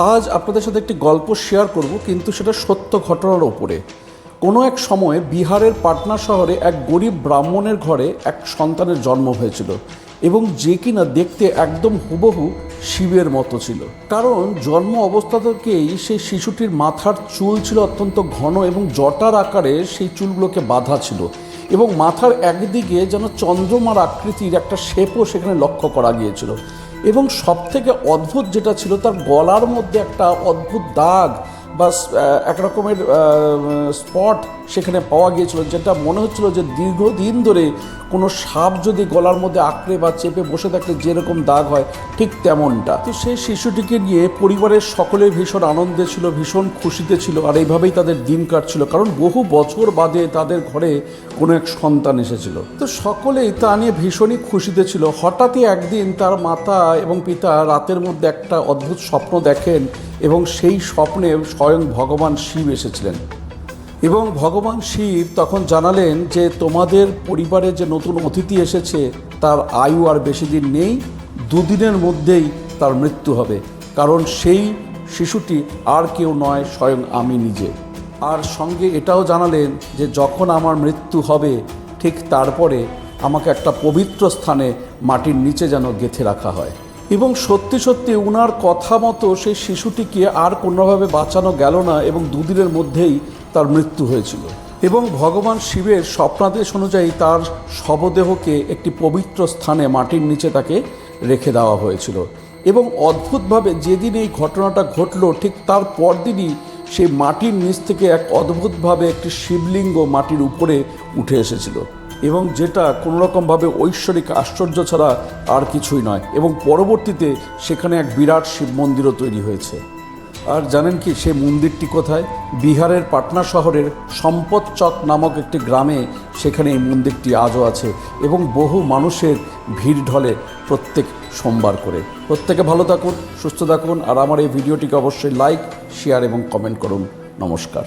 আজ আপনাদের সাথে একটি গল্প শেয়ার করব, কিন্তু সেটা সত্য ঘটনার ওপরে। কোনো এক সময় বিহারের পাটনা শহরে এক গরিব ব্রাহ্মণের ঘরে এক সন্তানের জন্ম হয়েছিল, এবং যে কিনা দেখতে একদম হুবহু শিবের মতো ছিল। কারণ জন্ম অবস্থা থেকেই সেই শিশুটির মাথার চুল ছিল অত্যন্ত ঘন এবং জটার আকারে সেই চুলগুলোকে বাঁধা ছিল, এবং মাথার একদিকে যেন চন্দ্রমার আকৃতির একটা শেপও সেখানে লক্ষ্য করা গিয়েছিল। এবং সবথেকে অদ্ভুত যেটা ছিল, তার গলার মধ্যে একটা অদ্ভুত দাগ বা এক রকমের স্পট সেখানে পাওয়া গিয়েছিল, যেটা মনে হচ্ছিল যে দীর্ঘদিন ধরে কোনো সাপ যদি গলার মধ্যে আঁকড়ে বা চেপে বসে থাকলে যেরকম দাগ হয় ঠিক তেমনটা। তো সেই শিশুটিকে নিয়ে পরিবারের সকলে ভীষণ আনন্দে ছিল, ভীষণ খুশিতে ছিল, আর এইভাবেই তাদের দিন কাটছিল, কারণ বহু বছর বাদে তাদের ঘরে কোনো এক সন্তান এসেছিল। তো সকলেই তা নিয়ে ভীষণই খুশিতে ছিল। হঠাৎই একদিন তার মাতা এবং পিতা রাতের মধ্যে একটা অদ্ভুত স্বপ্ন দেখেন, এবং সেই স্বপ্নে স্বয়ং ভগবান শিব এসেছিলেন। এবং ভগবান শিব তখন জানালেন যে তোমাদের পরিবারে যে নতুন অতিথি এসেছে তার আয়ু আর বেশি দিন নেই, দুদিনের মধ্যেই তার মৃত্যু হবে, কারণ সেই শিশুটি আর কেউ নয়, স্বয়ং আমি নিজে। আর সঙ্গে এটাও জানালেন যে যখন আমার মৃত্যু হবে ঠিক তারপরে আমাকে একটা পবিত্র স্থানে মাটির নিচে যেন গেঁথে রাখা হয়। এবং সত্যি সত্যি উনার কথা মতো সেই শিশুটিকে আর কোনোভাবে বাঁচানো গেল না, এবং দুদিনের মধ্যেই তার মৃত্যু হয়েছিল। এবং ভগবান শিবের স্বপ্নাদেশ অনুযায়ী তার শবদেহকে একটি পবিত্র স্থানে মাটির নিচে তাকে রেখে দেওয়া হয়েছিল। এবং অদ্ভুতভাবে যেদিন এই ঘটনাটা ঘটল ঠিক তার পরদিনই সেই মাটির নিচ থেকে এক অদ্ভুতভাবে একটি শিবলিঙ্গ মাটির উপরে উঠে এসেছিল, এবং যেটা কোনোরকমভাবে ঐশ্বরিক আশ্চর্য ছাড়া আর কিছুই নয়। এবং পরবর্তীতে সেখানে এক বিরাট শিব মন্দিরও তৈরি হয়েছে। আর জানেন কি সেই মন্দিরটি কোথায়? বিহারের পাটনা শহরের সম্পদ চক নামক একটি গ্রামে সেখানে এই মন্দিরটি আজও আছে, এবং বহু মানুষের ভিড় ঢলে প্রত্যেক সোমবার করে। প্রত্যেকে ভালো থাকুন, সুস্থ থাকুন, আর আমার এই ভিডিওটিকে অবশ্যই লাইক, শেয়ার এবং কমেন্ট করুন। নমস্কার।